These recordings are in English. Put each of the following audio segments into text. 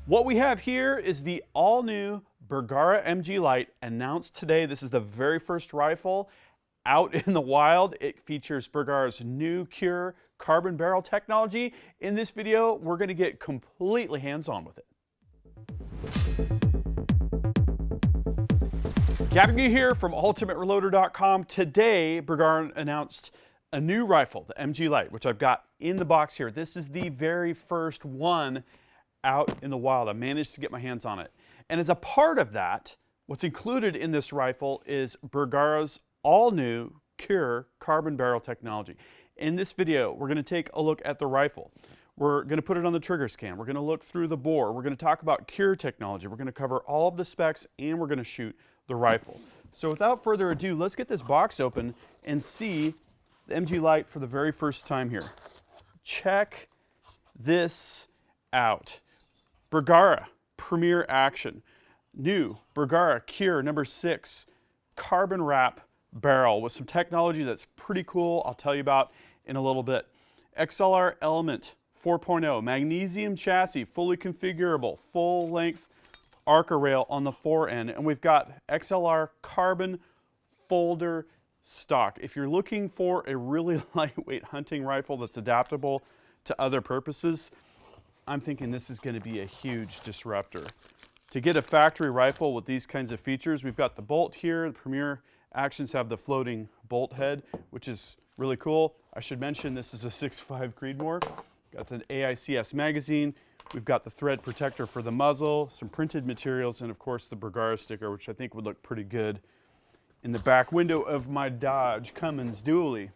What we have here is the all-new Bergara MGLite announced today. This is the very first rifle out in the wild. It features Bergara's new Cure carbon barrel technology. In this video, we're going to get completely hands-on with it. Gabby here from ultimatereloader.com. Today, Bergara announced a new rifle, the MGLite, which I've got in the box here. This is the very first one out in the wild. I managed to get my hands on it. And as a part of that, what's included in this rifle is Bergara's all-new Cure carbon barrel technology. In this video, we're going to take a look at the rifle. We're going to put it on the trigger scan. We're going to look through the bore. We're going to talk about Cure technology. We're going to cover all of the specs, and we're going to shoot the rifle. So without further ado, let's get this box open and see the MGLite for the very first time here. Check this out. Bergara Premier Action. New Bergara Cure number 6 carbon wrap barrel with some technology that's pretty cool. I'll tell you about in a little bit. XLR Element 4.0 Magnesium chassis, fully configurable, full length Arca rail on the fore end, and we've got XLR carbon folder stock. If you're looking for a really lightweight hunting rifle that's adaptable to other purposes, I'm thinking this is going to be a huge disruptor. To get a factory rifle with these kinds of features, we've got the bolt here. The Premier Actions have the floating bolt head, which is really cool. I should mention this is a 6.5 Creedmoor. Got the AICS magazine. We've got the thread protector for the muzzle, some printed materials, and of course the Bergara sticker, which I think would look pretty good in the back window of my Dodge Cummins dually.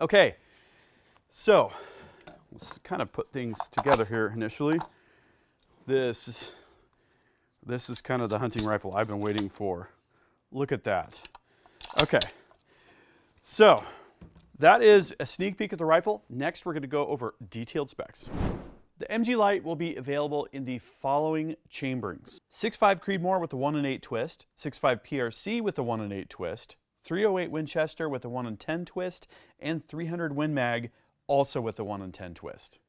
Okay, so let's kind of put things together here initially. This is kind of the hunting rifle I've been waiting for. Look at that. Okay, so that is a sneak peek at the rifle. Next, we're going to go over detailed specs. The MGLite will be available in the following chamberings: 6.5 Creedmoor with the 1 in 8 twist, 6.5 PRC with the 1 in 8 twist, 308 Winchester with the 1 in 10 twist, and 300 Win Mag also with the 1 in 10 twist.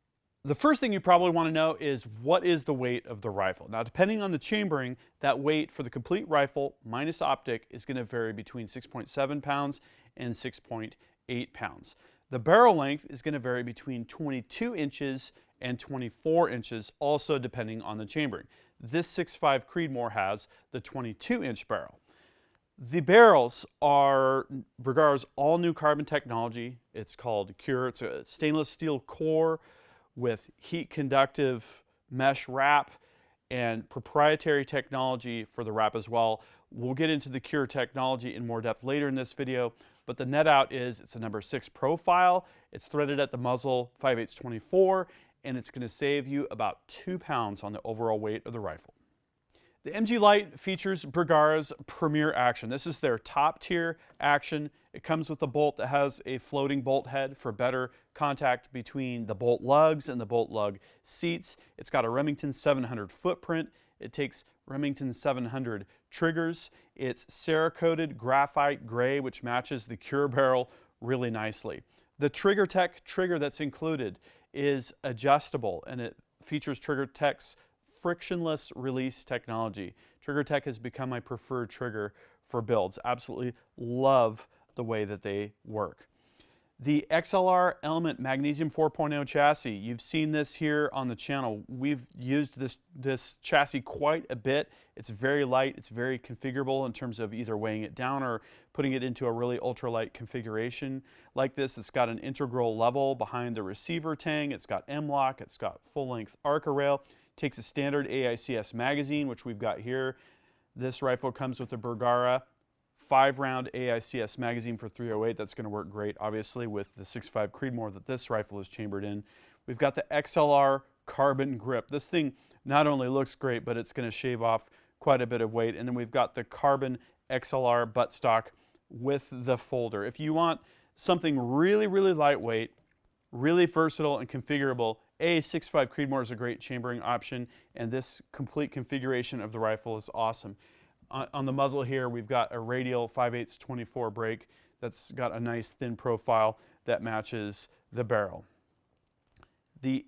The first thing you probably want to know is what is the weight of the rifle. Now, depending on the chambering, that weight for the complete rifle minus optic is going to vary between 6.7 pounds and 6.8 pounds. The barrel length is going to vary between 22 inches and 24 inches, also depending on the chambering. This 6.5 Creedmoor has the 22-inch barrel. The barrels are Bergara's all-new carbon technology. It's called Cure. It's a stainless steel core with heat-conductive mesh wrap and proprietary technology for the wrap as well. We'll get into the Cure technology in more depth later in this video, but the net out is it's a number 6 profile. It's threaded at the muzzle 5/8-24, and it's going to save you about 2 pounds on the overall weight of the rifle. The MGLite features Bergara's Premier Action. This is their top tier action. It comes with a bolt that has a floating bolt head for better contact between the bolt lugs and the bolt lug seats. It's got a Remington 700 footprint. It takes Remington 700 triggers. It's Cerakoted graphite gray, which matches the Cure barrel really nicely. The Trigger Tech trigger that's included is adjustable, and it features Trigger Tech's frictionless release technology. Trigger Tech has become my preferred trigger for builds. Absolutely love the way that they work. The XLR Element Magnesium 4.0 chassis, you've seen this here on the channel. We've used this chassis quite a bit. It's very light, it's very configurable in terms of either weighing it down or putting it into a really ultralight configuration like this. It's got an integral level behind the receiver tang, it's got M-LOK, it's got full-length Arca rail, takes a standard AICS magazine, which we've got here. This rifle comes with a Bergara 5-round AICS magazine for 308. That's going to work great, obviously, with the 6.5 Creedmoor that this rifle is chambered in. We've got the XLR carbon grip. This thing not only looks great, but it's going to shave off quite a bit of weight. And then we've got the carbon XLR buttstock with the folder. If you want something really, really lightweight, really versatile and configurable, a 6.5 Creedmoor is a great chambering option, and this complete configuration of the rifle is awesome. On the muzzle here, we've got a radial 5/8-24 break that's got a nice thin profile that matches the barrel. The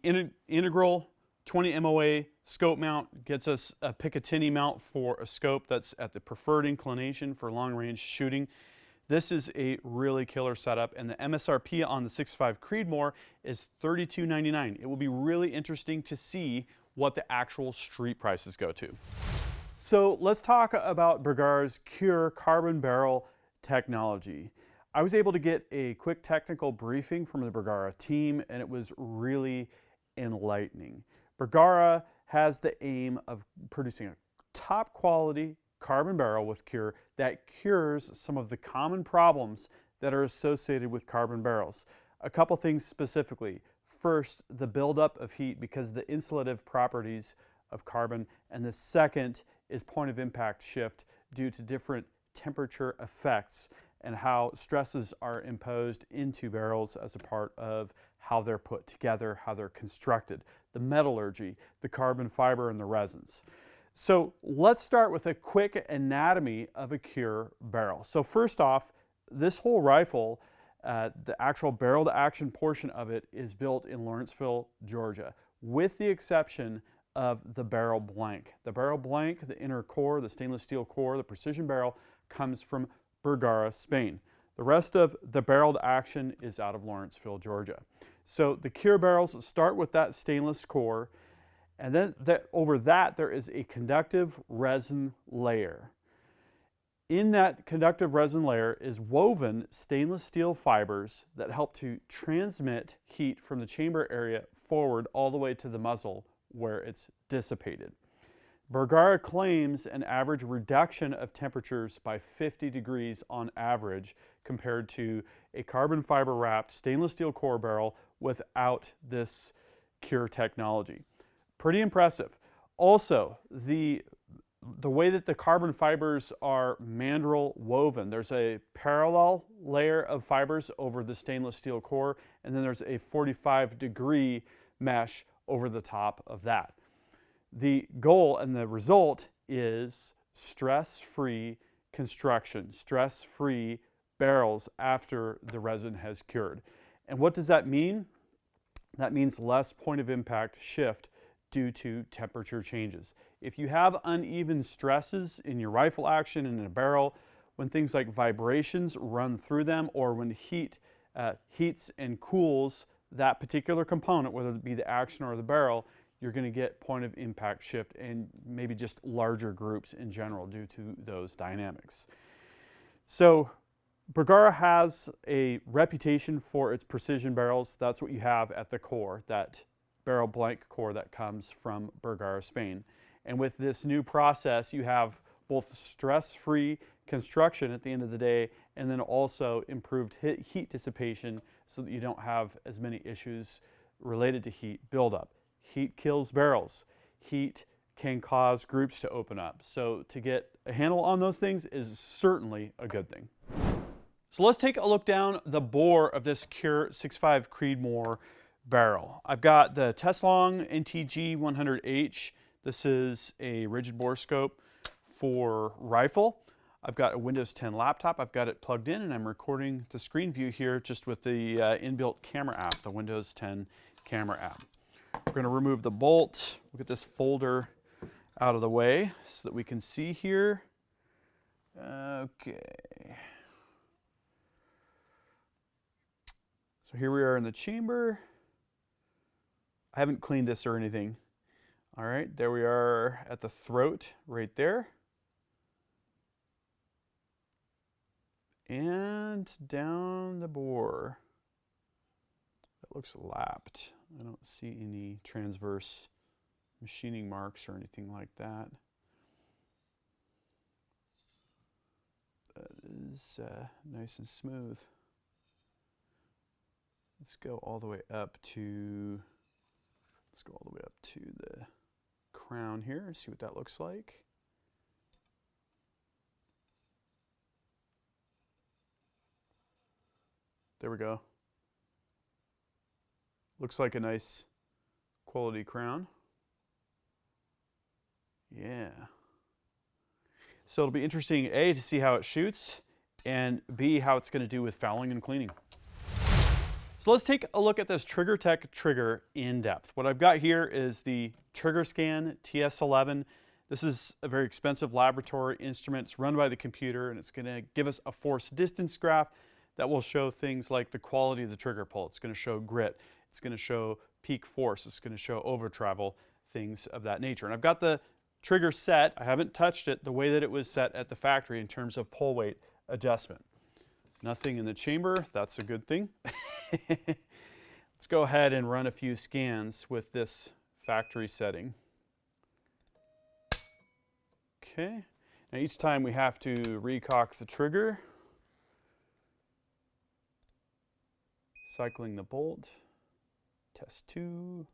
integral 20 MOA scope mount gets us a picatinny mount for a scope that's at the preferred inclination for long range shooting. This is a really killer setup, and the MSRP on the 6.5 Creedmoor is $32.99. It will be really interesting to see what the actual street prices go to. So let's talk about Bergara's Cure carbon barrel technology. I was able to get a quick technical briefing from the Bergara team, and it was really enlightening. Bergara has the aim of producing a top quality carbon barrel with Cure that cures some of the common problems that are associated with carbon barrels. A couple things specifically. First, the buildup of heat because of the insulative properties of carbon, and the second is point of impact shift due to different temperature effects and how stresses are imposed into barrels as a part of how they're put together, how they're constructed, the metallurgy, the carbon fiber, and the resins. So let's start with a quick anatomy of a Cure barrel. So first off, this whole rifle, the actual barrel to action portion of it is built in Lawrenceville, Georgia, with the exception of the barrel blank. The barrel blank, the inner core, the stainless steel core, the precision barrel comes from Bergara, Spain. The rest of the barrel to action is out of Lawrenceville, Georgia. So the Cure barrels start with that stainless core, and then over that there is a conductive resin layer. In that conductive resin layer is woven stainless steel fibers that help to transmit heat from the chamber area forward all the way to the muzzle where it's dissipated. Bergara claims an average reduction of temperatures by 50 degrees on average compared to a carbon fiber wrapped stainless steel core barrel without this Cure technology. Pretty impressive. Also, the way that the carbon fibers are mandrel woven, there's a parallel layer of fibers over the stainless steel core, and then there's a 45-degree mesh over the top of that. The goal and the result is stress-free construction, stress-free barrels after the resin has cured. And what does that mean? That means less point of impact shift due to temperature changes. If you have uneven stresses in your rifle action and in a barrel, when things like vibrations run through them, or when heat heats and cools that particular component, whether it be the action or the barrel, you're going to get point of impact shift and maybe just larger groups in general due to those dynamics. So Bergara has a reputation for its precision barrels. That's what you have at the core, that barrel blank core that comes from Bergara, Spain. And with this new process, you have both stress-free construction at the end of the day, and then also improved heat dissipation so that you don't have as many issues related to heat buildup. Heat kills barrels. Heat can cause groups to open up. So to get a handle on those things is certainly a good thing. So let's take a look down the bore of this Cure 6.5 Creedmoor barrel. I've got the Teslong NTG 100H. This is a rigid bore scope for rifle. I've got a Windows 10 laptop. I've got it plugged in, and I'm recording the screen view here just with the inbuilt camera app, the Windows 10 camera app. We're going to remove the bolt. We'll get this folder out of the way so that we can see here. Okay. So here we are in the chamber. I haven't cleaned this or anything. All right, there we are at the throat right there. And down the bore. That looks lapped. I don't see any transverse machining marks or anything like that. That is nice and smooth. Let's go all the way up to the crown here, see what that looks like. There we go. Looks like a nice quality crown. Yeah. So it'll be interesting, A, to see how it shoots, and B, how it's going to do with fouling and cleaning. So let's take a look at this Trigger Tech trigger in depth. What I've got here is the Trigger Scan TS11. This is a very expensive laboratory instrument. It's run by the computer, and it's going to give us a force distance graph that will show things like the quality of the trigger pull. It's going to show grit. It's going to show peak force. It's going to show over travel, things of that nature. And I've got the trigger set. I haven't touched it the way that it was set at the factory in terms of pull weight adjustment. Nothing in the chamber. That's a good thing. Let's go ahead and run a few scans with this factory setting. Okay. Now each time we have to recock the trigger. Cycling the bolt. Test 2.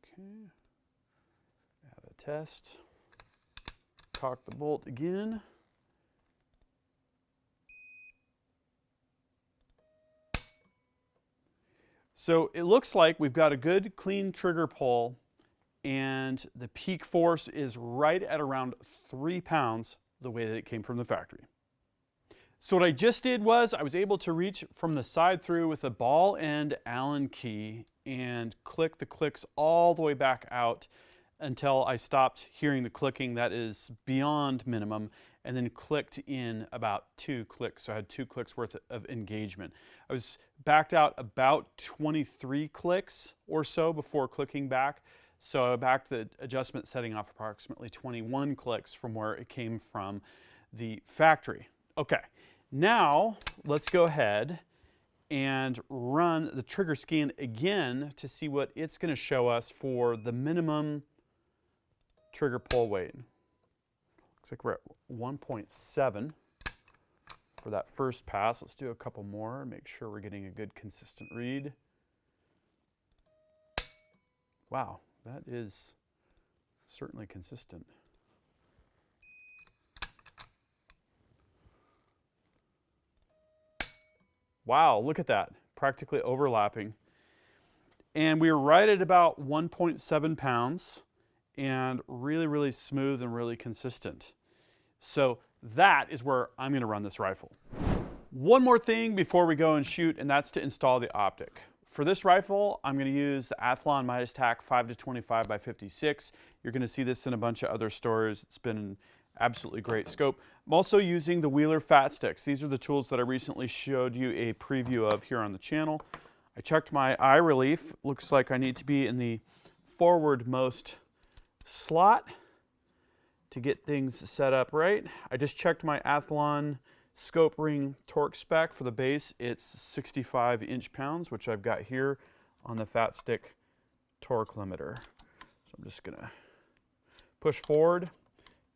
Okay. Add a test. Cock the bolt again. So it looks like we've got a good clean trigger pull, and the peak force is right at around 3 pounds the way that it came from the factory. So what I just did was I was able to reach from the side through with a ball end Allen key and click the clicks all the way back out until I stopped hearing the clicking that is beyond minimum, and then clicked in about 2 clicks. So I had 2 clicks worth of engagement. I was backed out about 23 clicks or so before clicking back. So I backed the adjustment setting off approximately 21 clicks from where it came from the factory. Okay, now let's go ahead and run the trigger scan again to see what it's going to show us for the minimum trigger pull weight. Looks like we're at 1.7 for that first pass. Let's do a couple more, make sure we're getting a good consistent read. Wow, that is certainly consistent. Wow, look at that, practically overlapping. And we were right at about 1.7 pounds. And really, really smooth and really consistent. So that is where I'm going to run this rifle. One more thing before we go and shoot, and that's to install the optic. For this rifle, I'm going to use the Athlon Midas TAC 5-25 by 56. You're going to see this in a bunch of other stores. It's been an absolutely great scope. I'm also using the Wheeler Fat Sticks. These are the tools that I recently showed you a preview of here on the channel. I checked my eye relief. Looks like I need to be in the forward-most slot to get things set up right. I just checked my Athlon scope ring torque spec for the base. It's 65 inch-pounds, which I've got here on the Fat Stick torque limiter. So I'm just gonna push forward,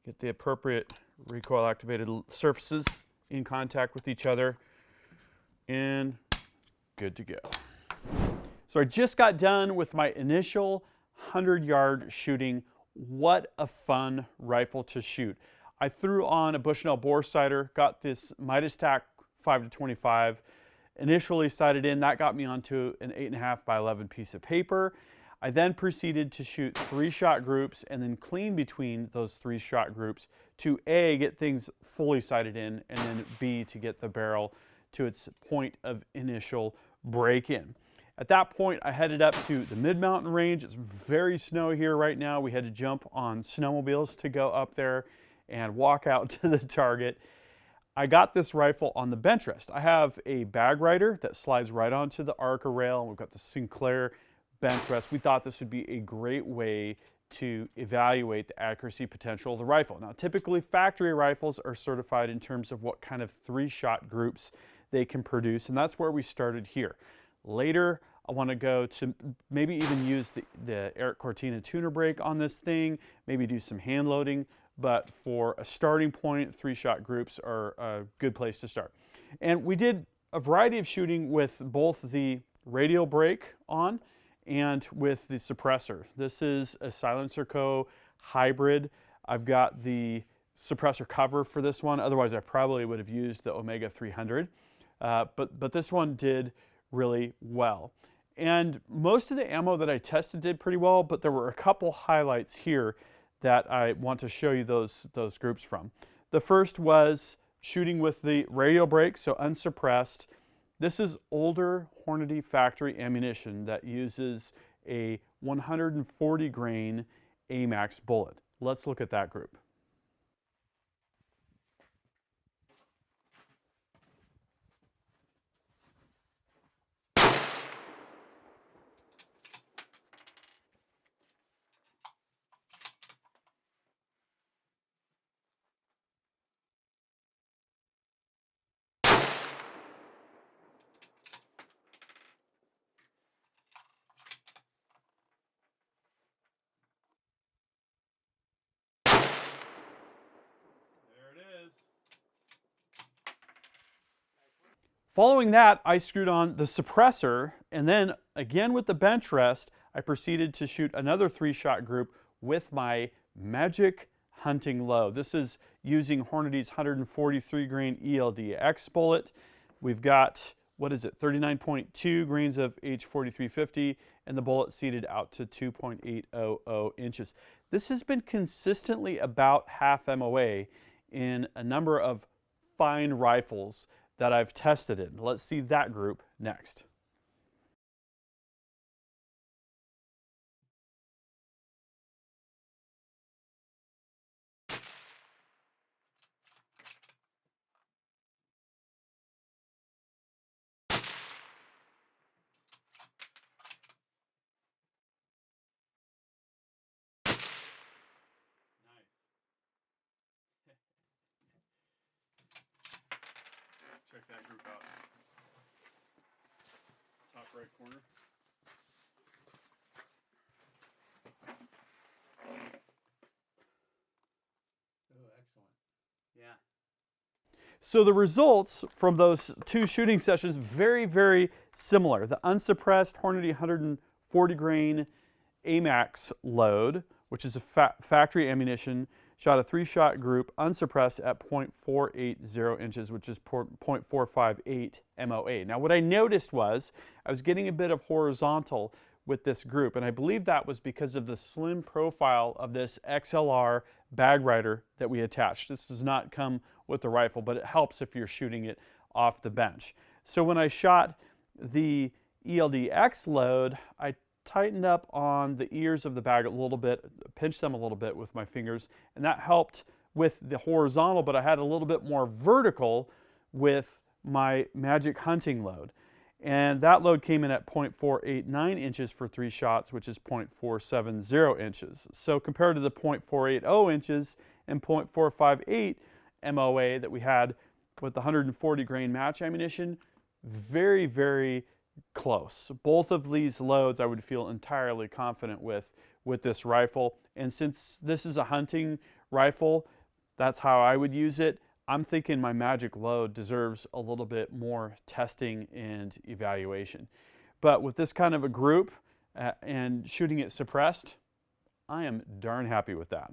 get the appropriate recoil activated surfaces in contact with each other, and good to go. So I just got done with my initial 100-yard shooting. What a fun rifle to shoot. I threw on a Bushnell bore sighter, got this Midas TAC 5-25, initially sighted in. That got me onto an 8.5 by 11 piece of paper. I then proceeded to shoot 3-shot groups and then clean between those 3-shot groups to A, get things fully sighted in, and then B, to get the barrel to its point of initial break-in. At that point, I headed up to the mid-mountain range. It's very snowy here right now. We had to jump on snowmobiles to go up there and walk out to the target. I got this rifle on the bench rest. I have a bag rider that slides right onto the Arca rail, and we've got the Sinclair bench rest. We thought this would be a great way to evaluate the accuracy potential of the rifle. Now, typically factory rifles are certified in terms of what kind of 3-shot groups they can produce, and that's where we started here. Later, I want to go to maybe even use the Eric Cortina tuner brake on this thing, maybe do some hand loading, but for a starting point, 3-shot groups are a good place to start. And we did a variety of shooting with both the radial brake on and with the suppressor. This is a Silencer Co. hybrid. I've got the suppressor cover for this one, otherwise I probably would have used the Omega 300, but this one did really well. And most of the ammo that I tested did pretty well, but there were a couple highlights here that I want to show you those groups from. The first was shooting with the radial brake, so unsuppressed, This is older Hornady factory ammunition that uses a 140 grain AMAX bullet. Let's look at that group. Following that, I screwed on the suppressor, and then again with the bench rest, I proceeded to shoot another 3-shot group with my Magic hunting load. This is using Hornady's 143 grain ELDX bullet. We've got, what is it, 39.2 grains of H4350, and the bullet seated out to 2.800 inches. This has been consistently about half MOA in a number of fine rifles that I've tested in. Let's see that group next. Check that group out. Top right corner. Oh, excellent. Yeah. So the results from those two shooting sessions, very, very similar. The unsuppressed Hornady 140 grain AMAX load, which is a factory ammunition, shot a 3-shot group unsuppressed at 0.480 inches, which is 0.458 MOA. Now what I noticed was I was getting a bit of horizontal with this group, and I believe that was because of the slim profile of this XLR bag rider that we attached. This does not come with the rifle, but it helps if you're shooting it off the bench. So when I shot the ELDX load, I tightened up on the ears of the bag a little bit, pinched them a little bit with my fingers, and that helped with the horizontal, but I had a little bit more vertical with my Magic hunting load. And that load came in at 0.489 inches for 3 shots, which is 0.470 inches. So compared to the 0.480 inches and 0.458 MOA that we had with the 140 grain match ammunition, very, very close. Both of these loads I would feel entirely confident with this rifle. And since this is a hunting rifle, that's how I would use it. I'm thinking my Magic load deserves a little bit more testing and evaluation. But with this kind of a group and shooting it suppressed, I am darn happy with that.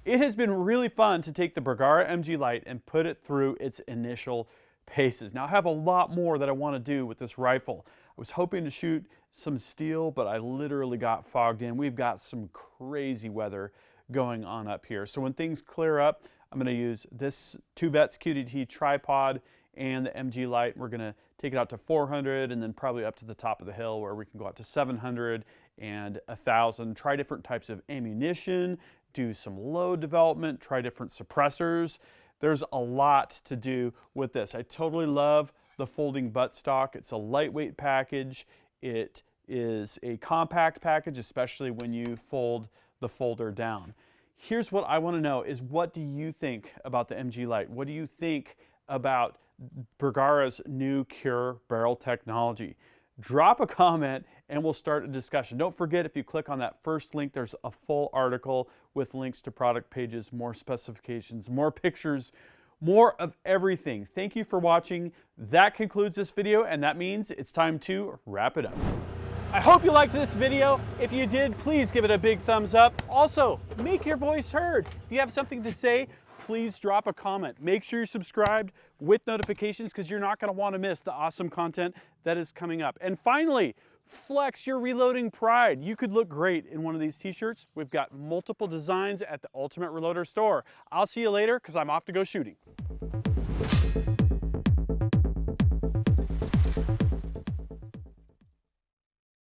It has been really fun to take the Bergara MGLite and put it through its initial paces. Now I have a lot more that I want to do with this rifle. I was hoping to shoot some steel, but I literally got fogged in. We've got some crazy weather going on up here. So when things clear up, I'm going to use this 2Vets QDT tripod and the MGLite. We're going to take it out to 400 and then probably up to the top of the hill where we can go out to 700 and 1,000. Try different types of ammunition, do some load development, try different suppressors. There's a lot to do with this. I totally love the folding buttstock. It's a lightweight package. It is a compact package, especially when you fold the folder down. Here's what I want to know is, what do you think about the MGLite? What do you think about Bergara's new Cure barrel technology? Drop a comment and we'll start a discussion. Don't forget, if you click on that first link, there's a full article with links to product pages, more specifications, more pictures, more of everything. Thank you for watching. That concludes this video, and that means it's time to wrap it up. I hope you liked this video. If you did, please give it a big thumbs up. Also, make your voice heard. If you have something to say, please drop a comment. Make sure you're subscribed with notifications because you're not going to want to miss the awesome content that is coming up. And finally, flex your reloading pride. You could look great in one of these t-shirts. We've got multiple designs at the Ultimate Reloader store. I'll see you later because I'm off to go shooting.